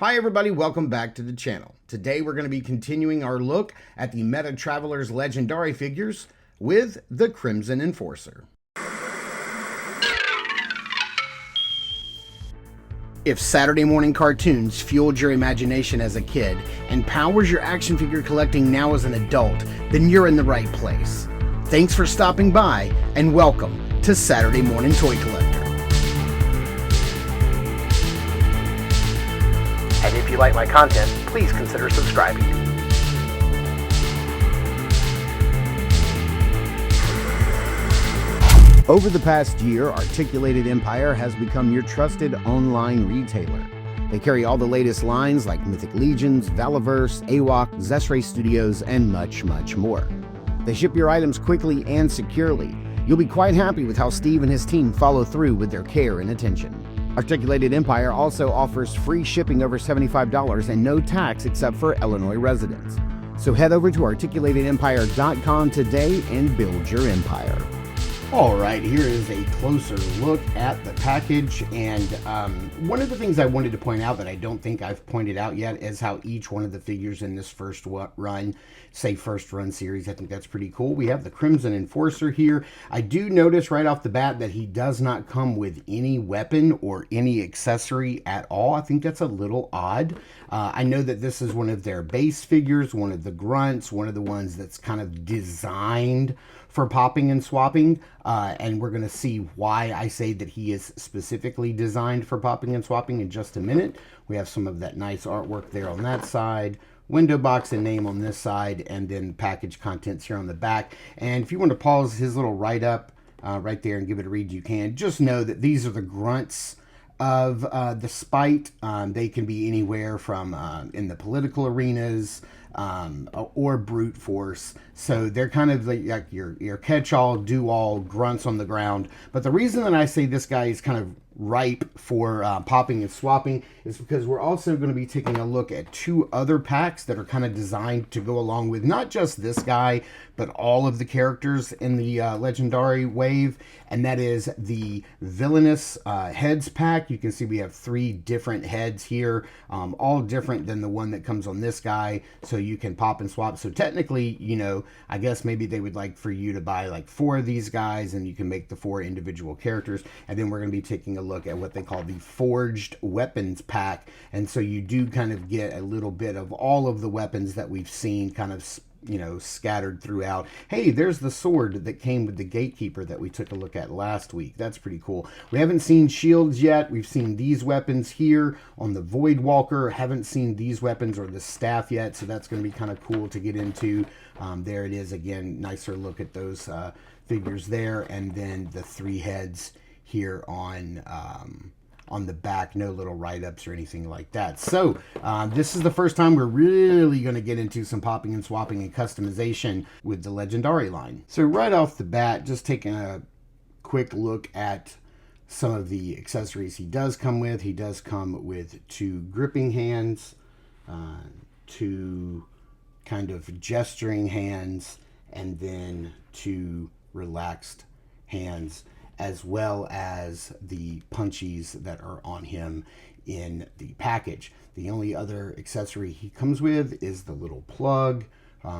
Hi everybody, welcome back to the channel. Today we're going to be continuing our look at the Metatravelers Legendari figures with the Crimson Enforcer. If Saturday morning cartoons fueled your imagination as a kid and powers your action figure collecting now as an adult, then you're in the right place. Thanks for stopping by and welcome to Saturday Morning Toy Collector. And if you like my content, please consider subscribing. Over the past year, Articulated Empire has become your trusted online retailer. They carry all the latest lines like Mythic Legions, Valiverse, AWOC, Zesray Studios, and much, much more. They ship your items quickly and securely. You'll be quite happy with how Steve and his team follow through with their care and attention. Articulated Empire also offers free shipping over $75 and no tax except for Illinois residents. So head over to articulatedempire.com today and build your empire. All right, here is a closer look at the package, and one of the things I wanted to point out that I don't think I've pointed out yet is how each one of the figures in this first run series, I think that's pretty cool. We have the Crimson Enforcer here. I do notice right off the bat that he does not come with any weapon or any accessory at all. I think that's a little odd. I know that this is one of their base figures, one of the grunts, one of the ones that's kind of designed for popping and swapping, and we're going to see why I say that he is specifically designed for popping and swapping in just a minute. We have some of that nice artwork there on that side, window box and name on this side, and then package contents here on the back. And if you want to pause his little write-up right there and give it a read, you can. Just know that these are the grunts of the Spite. They can be anywhere from in the political arenas or brute force. So they're kind of like your catch-all, do-all grunts on the ground. But the reason that I say this guy is kind of ripe for popping and swapping is because we're also going to be taking a look at two other packs that are kind of designed to go along with not just this guy, but all of the characters in the Legendari wave, and that is the Villainous Heads pack. You can see we have three different heads here, all different than the one that comes on this guy, so you can pop and swap. So technically, you know, I guess maybe they would like for you to buy like 4 of these guys, and you can make the 4 individual characters. And then we're going to be taking a look at what they call the Forged Weapons pack, and so you do kind of get a little bit of all of the weapons that we've seen kind of, you know, scattered throughout. Hey, there's the sword that came with the Gatekeeper that we took a look at last week. That's pretty cool. We haven't seen shields yet. We've seen these weapons here on the Void Walker. Haven't seen these weapons or the staff yet, so that's going to be kind of cool to get into. There it is again. Nicer look at those figures there, and then the 3 heads here on the back. No little write-ups or anything like that. So this is the first time we're really going to get into some popping and swapping and customization with the Legendari line. So right off the bat, just taking a quick look at some of the accessories he does come with. He does come with 2 gripping hands, 2 kind of gesturing hands, and then 2 relaxed hands, as well as the punchies that are on him in the package. The only other accessory he comes with is the little plug,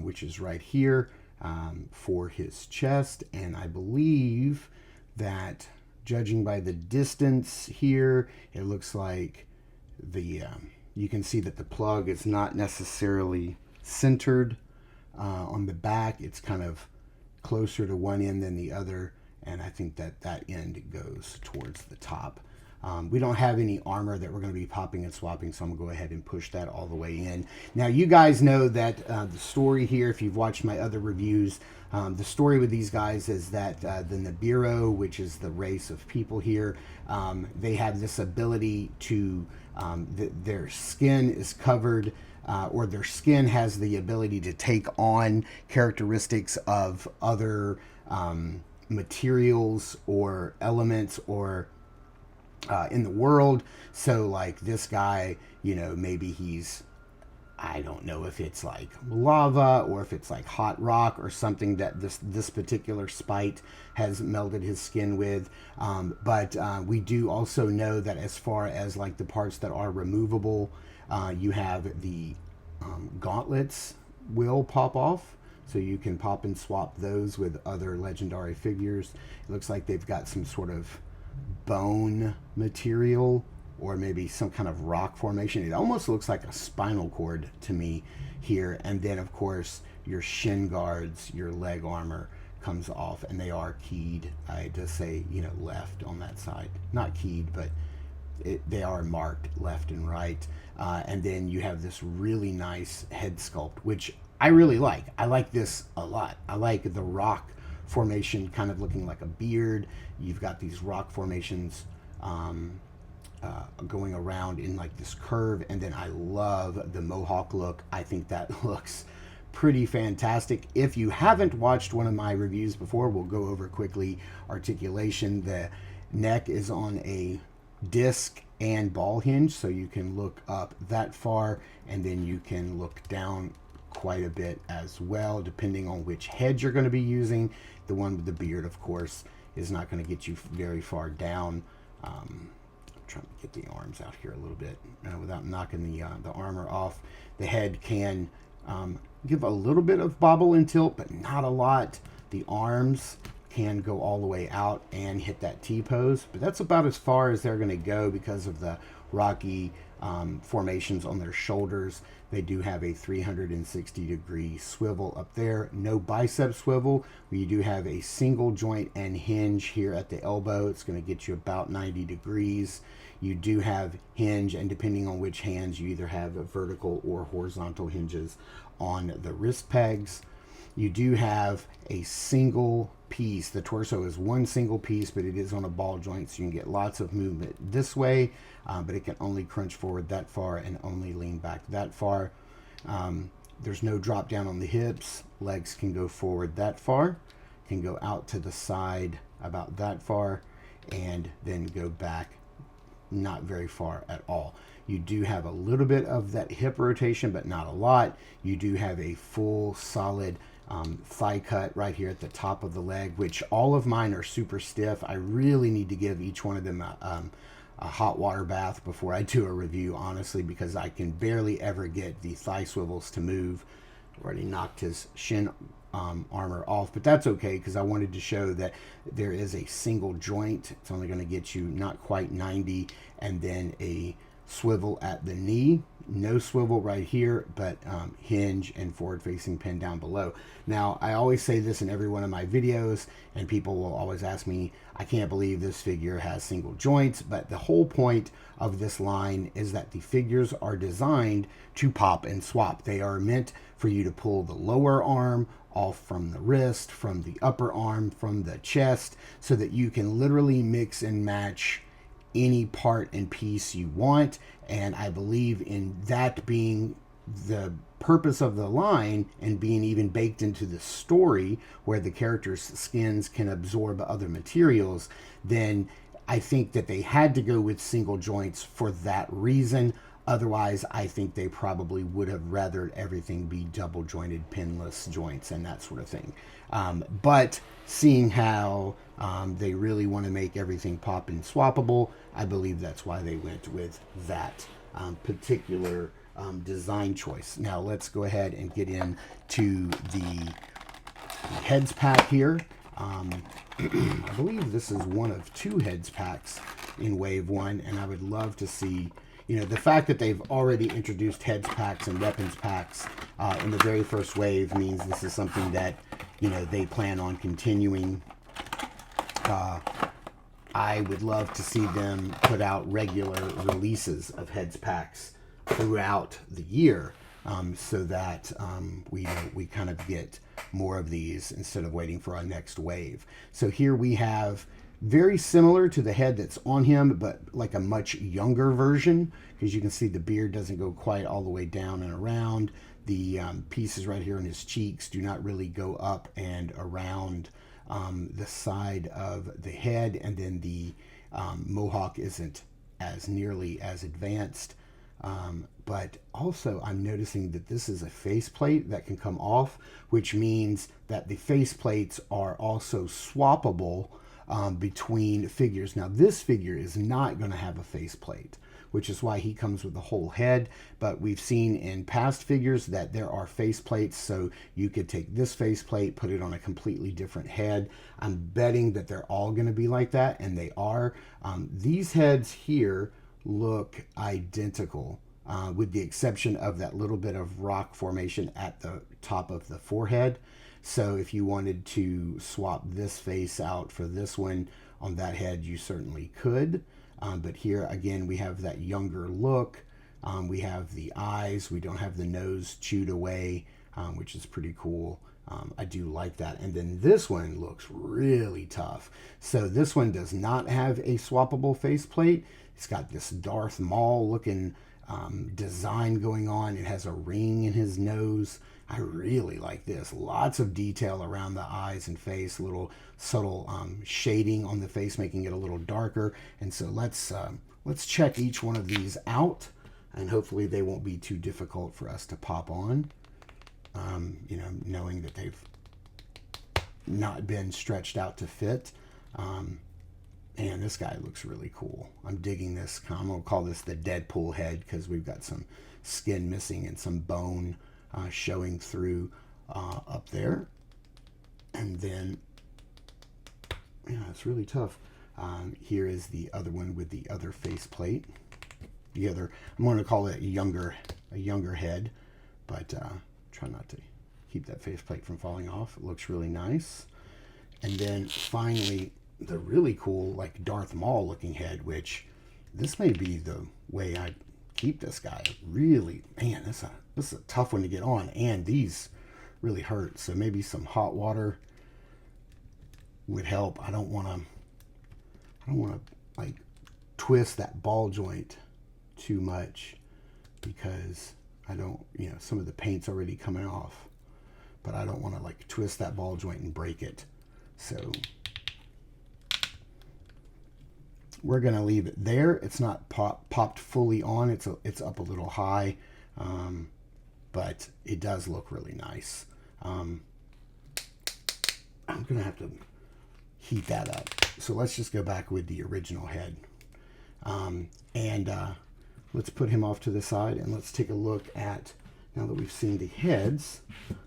which is right here for his chest. And I believe that, judging by the distance here, it looks like the you can see that the plug is not necessarily centered on the back. It's kind of closer to one end than the other, and I think that that end goes towards the top. We don't have any armor that we're going to be popping and swapping, so I'm going to go ahead and push that all the way in. Now, you guys know that the story here, if you've watched my other reviews, the story with these guys is that the Nibiru, which is the race of people here, they have this ability to, their skin is covered, or their skin has the ability to take on characteristics of other materials or elements or in the world. So like this guy, you know, maybe he's, I don't know if it's like lava or if it's like hot rock or something that this particular Spite has melded his skin with. But we do also know that as far as like the parts that are removable, You have the gauntlets will pop off, so you can pop and swap those with other legendary figures. It looks like they've got some sort of bone material or maybe some kind of rock formation. It almost looks like a spinal cord to me here. And then of course your shin guards, your leg armor comes off, and they are keyed. I just say, you know, left on that side, not keyed, but they are marked left and right. And then you have this really nice head sculpt, which I really like. I like this a lot. I like the rock formation kind of looking like a beard. You've got these rock formations going around in like this curve, and then I love the mohawk look. I think that looks pretty fantastic. If you haven't watched one of my reviews before, we'll go over quickly articulation. The neck is on a disc and ball hinge, so you can look up that far, and then you can look down quite a bit as well, depending on which head you're going to be using. The one with the beard, of course, is not going to get you very far down. I'm trying to get the arms out here a little bit without knocking the armor off. The head can give a little bit of bobble and tilt, but not a lot. The arms can go all the way out and hit that T-pose, but that's about as far as they're going to go because of the rocky formations on their shoulders. They do have a 360-degree swivel up there. No bicep swivel. You do have a single joint and hinge here at the elbow. It's going to get you about 90 degrees. You do have hinge, and depending on which hands, you either have vertical or horizontal hinges on the wrist pegs. You do have a single piece. The torso is one single piece, but it is on a ball joint, so you can get lots of movement this way, but it can only crunch forward that far and only lean back that far. There's no drop down on the hips. Legs can go forward that far, can go out to the side about that far, and then go back not very far at all. You do have a little bit of that hip rotation, but not a lot. You do have a full solid thigh cut right here at the top of the leg, which all of mine are super stiff. I really need to give each one of them a hot water bath before I do a review, honestly, because I can barely ever get the thigh swivels to move. Already knocked his shin armor off, but that's okay, because I wanted to show that there is a single joint. It's only going to get you not quite 90, and then a swivel at the knee. No swivel right here, but hinge and forward facing pin down below. Now, I always say this in every one of my videos, and people will always ask me, I can't believe this figure has single joints, but the whole point of this line is that the figures are designed to pop and swap. They are meant for you to pull the lower arm off from the wrist, from the upper arm, from the chest, so that you can literally mix and match any part and piece you want. And I believe in that being the purpose of the line, and being even baked into the story where the characters' skins can absorb other materials. Then I think that they had to go with single joints for that reason. Otherwise, I think they probably would have rathered everything be double jointed, pinless joints and that sort of thing. But seeing how they really want to make everything pop and swappable, I believe that's why they went with that particular design choice. Now let's go ahead and get into the heads pack here. I believe this is one of two heads packs in wave one, and I would love to see, you know, the fact that they've already introduced heads packs and weapons packs in the very first wave means this is something that, you know, they plan on continuing. I would love to see them put out regular releases of heads packs throughout the year, so that we kind of get more of these instead of waiting for our next wave. So here we have very similar to the head that's on him, but like a much younger version, because you can see the beard doesn't go quite all the way down and around. The pieces right here on his cheeks do not really go up and around the side of the head, and then the mohawk isn't as nearly as advanced. But also I'm noticing that this is a faceplate that can come off, which means that the faceplates are also swappable between figures. Now this figure is not going to have a faceplate, which is why he comes with the whole head. But we've seen in past figures that there are faceplates, so you could take this faceplate, put it on a completely different head. I'm betting that they're all going to be like that, and they are. These heads here look identical, with the exception of that little bit of rock formation at the top of the forehead. So if you wanted to swap this face out for this one on that head, you certainly could. But here again, we have that younger look. We have the eyes. We don't have the nose chewed away, which is pretty cool. I do like that. And then this one looks really tough. So this one does not have a swappable faceplate. It's got this Darth Maul looking design going on. It has a ring in his nose. I really like this. Lots of detail around the eyes and face, a little subtle shading on the face, making it a little darker. And so let's check each one of these out, and hopefully they won't be too difficult for us to pop on. You know, knowing that they've not been stretched out to fit. And this guy looks really cool. I'm digging this. I'm going to call this the Deadpool head because we've got some skin missing and some bone showing through up there. And then, yeah, it's really tough. Here is the other one with the other faceplate. The other, I'm going to call it a younger head, but try not to keep that faceplate from falling off. It looks really nice. And then finally, the really cool, like Darth Maul looking head, which this may be the way I keep this guy. Really, man, this is a tough one to get on, and these really hurt. So maybe some hot water would help. I don't want to like twist that ball joint too much because I don't, you know, some of the paint's already coming off, but I don't want to like twist that ball joint and break it. So we're going to leave it there. It's not popped fully on. It's up a little high, but it does look really nice. I'm going to have to heat that up. So let's just go back with the original head. Let's put him off to the side, and let's take a look at, now that we've seen the heads,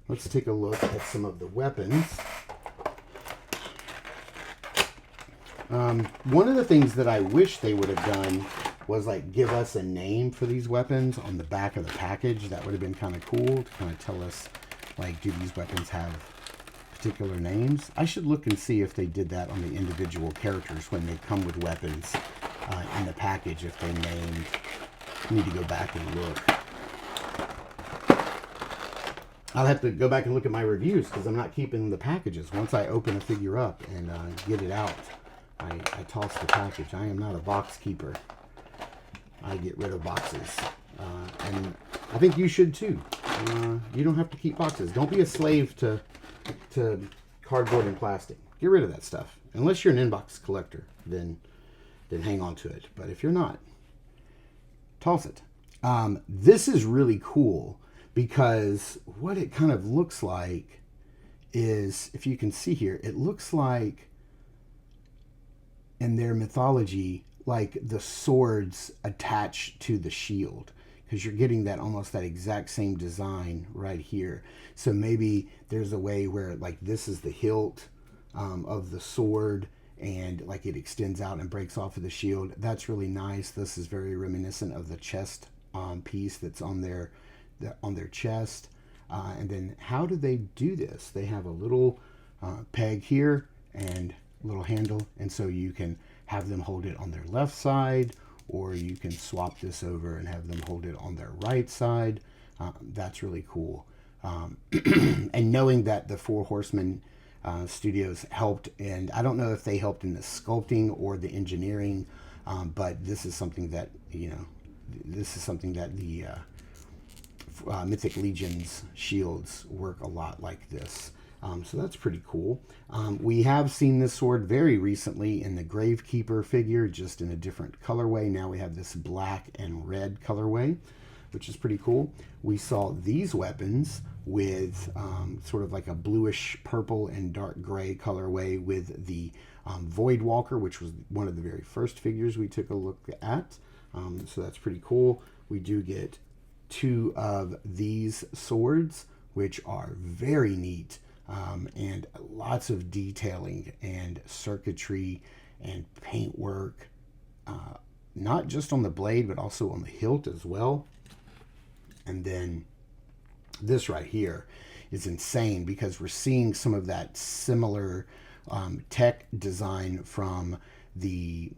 let's take a look at some of the weapons. One of the things that I wish they would have done was like give us a name for these weapons on the back of the package. That would have been kind of cool to kind of tell us, like, do these weapons have particular names? I should look and see if they did that on the individual characters when they come with weapons in the package, if they named. I need to go back and look. I'll have to go back and look at my reviews because I'm not keeping the packages. Once I open a figure up and get it out, I toss the package. I am not a box keeper. I get rid of boxes. And I think you should too. You don't have to keep boxes. Don't be a slave to cardboard and plastic. Get rid of that stuff. Unless you're an inbox collector, then hang on to it. But if you're not, toss it. This is really cool because what it kind of looks like is, if you can see here, it looks like in their mythology, like the swords attached to the shield, because you're getting that almost that exact same design right here. So maybe there's a way where like this is the hilt of the sword, and like it extends out and breaks off of the shield. That's really nice. This is very reminiscent of the chest piece that's on their chest. And then how do they do this? They have a little peg here and little handle, and so you can have them hold it on their left side, or you can swap this over and have them hold it on their right side. That's really cool. And knowing that the Four Horsemen Studios helped, and I don't know if they helped in the sculpting or the engineering, but this is something that, you know, this is something that the Mythic Legion's shields work a lot like this. So that's pretty cool. We have seen this sword very recently in the Gravekeeper figure, just in a different colorway. Now we have this black and red colorway, which is pretty cool. We saw these weapons with sort of like a bluish purple and dark gray colorway with the Void Walker, which was one of the very first figures we took a look at. So that's pretty cool. We do get 2 of these swords, which are very neat, and lots of detailing and circuitry and paintwork, not just on the blade, but also on the hilt as well. And then this right here is insane because we're seeing some of that similar tech design from the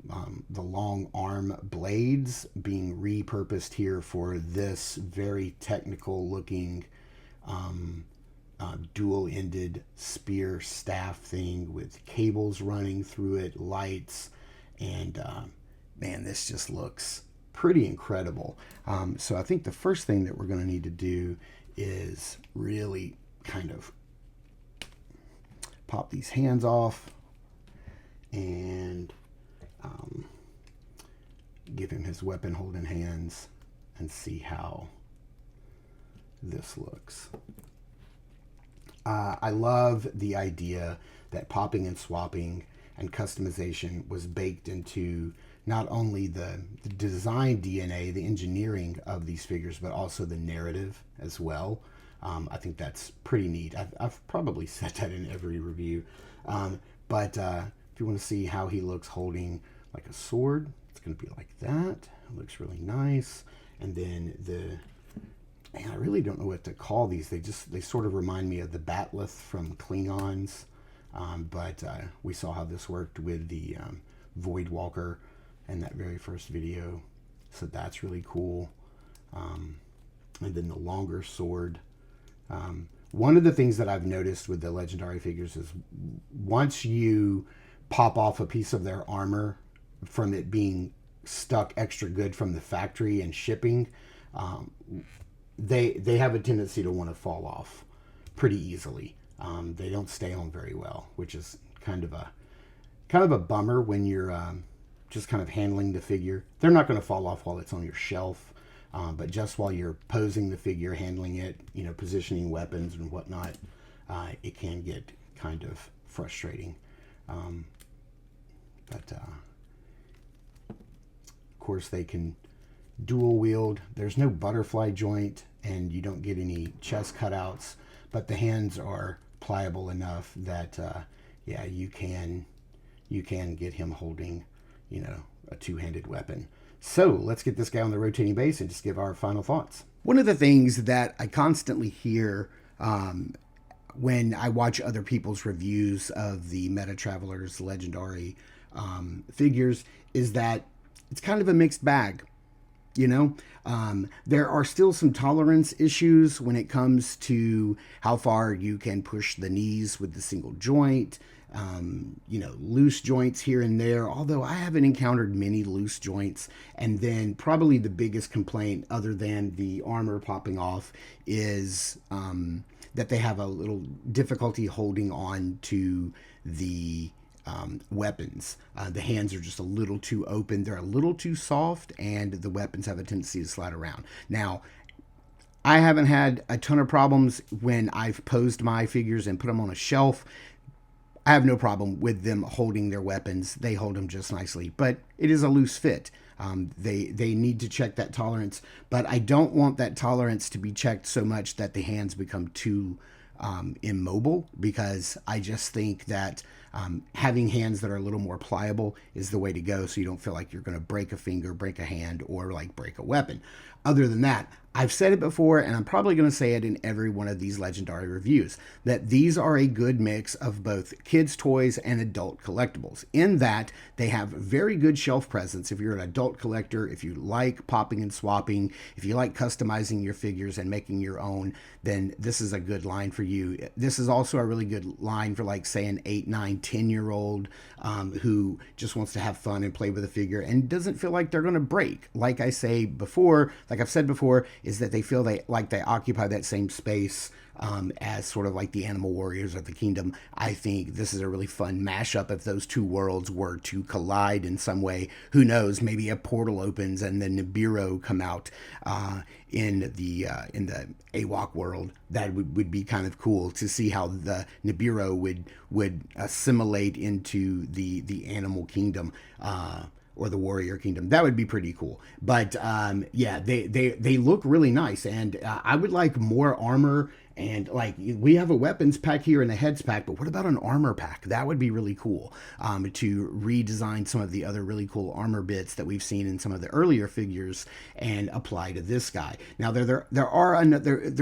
long arm blades being repurposed here for this very technical looking dual-ended spear staff thing with cables running through it, lights, and man, this just looks pretty incredible. So I think the first thing that we're going to need to do is really kind of pop these hands off and give him his weapon holding hands and see how this looks. I love the idea that popping and swapping and customization was baked into not only the design DNA, the engineering of these figures, but also the narrative as well. I think that's pretty neat. I've probably said that in every review. But if you want to see how he looks holding like a sword, it's going to be like that. It looks really nice. And then man, I really don't know what to call these. They sort of remind me of the Batleth from Klingons. But we saw how this worked with the Voidwalker in that very first video. So that's really cool. And then the longer sword. One of the things that I've noticed with the Legendary figures is once you pop off a piece of their armor from it being stuck extra good from the factory and shipping, they have a tendency to want to fall off pretty easily. They don't stay on very well, which is kind of a bummer when you're just kind of handling the figure. They're not going to fall off while it's on your shelf. But just while you're posing the figure, handling it, positioning weapons and whatnot, it can get kind of frustrating. But of course, they can dual wield. There's no butterfly joint, and you don't get any chest cutouts. But the hands are pliable enough that, yeah, you can get him holding, a two-handed weapon. So let's get this guy on the rotating base and just give our final thoughts. One of the things that I constantly hear when I watch other people's reviews of the Metatravelers Legendari figures is that it's kind of a mixed bag. There are still some tolerance issues when it comes to how far you can push the knees with the single joint. Loose joints here and there, although I haven't encountered many loose joints. And then probably the biggest complaint, other than the armor popping off, is that they have a little difficulty holding on to the weapons. The hands are just a little too open. They're a little too soft, and the weapons have a tendency to slide around. Now, I haven't had a ton of problems when I've posed my figures and put them on a shelf. I have no problem with them holding their weapons. They hold them just nicely, but it is a loose fit. They need to check that tolerance, but I don't want that tolerance to be checked so much that the hands become too immobile, because I just think that having hands that are a little more pliable is the way to go, so you don't feel like you're going to break a finger, break a hand, or like break a weapon. Other than that, I've said it before, and I'm probably going to say it in every one of these Legendary reviews, that these are a good mix of both kids' toys and adult collectibles, in that they have very good shelf presence. If you're an adult collector, if you like popping and swapping, if you like customizing your figures and making your own, then this is a good line for you. This is also a really good line for, like, say, an 8, 9, 10-year-old who just wants to have fun and play with a figure and doesn't feel like they're going to break. Like I've said before, is that they feel they occupy that same space as sort of like the Animal Warriors of the Kingdom. I think this is a really fun mashup. If those two worlds were to collide in some way, who knows, maybe a portal opens and the Nibiru come out in the Awok world. That would be kind of cool to see how the Nibiru would assimilate into the Animal Kingdom. or the Warrior Kingdom. That would be pretty cool. But yeah, they look really nice, and I would like more armor. And like we have a weapons pack here and a heads pack, but what about an armor pack? That would be really cool to redesign some of the other really cool armor bits that we've seen in some of the earlier figures and apply to this guy. Now there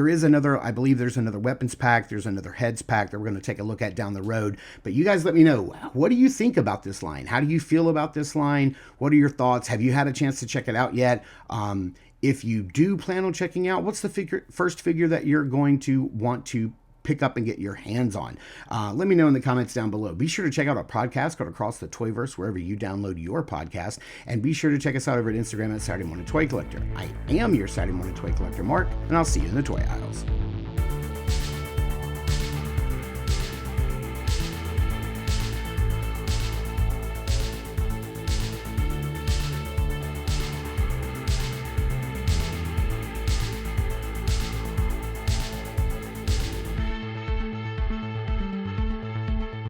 is another, I believe there's another weapons pack, there's another heads pack that we're going to take a look at down the road. But you guys let me know, what do you think about this line? How do you feel about this line? What are your thoughts? Have you had a chance to check it out yet? If you do plan on checking out, what's the first figure that you're going to want to pick up and get your hands on? Let me know in the comments down below. Be sure to check out our podcast called Across the Toyverse, wherever you download your podcast. And be sure to check us out over at Instagram at Saturday Morning Toy Collector. I am your Saturday Morning Toy Collector, Mark, and I'll see you in the toy aisles.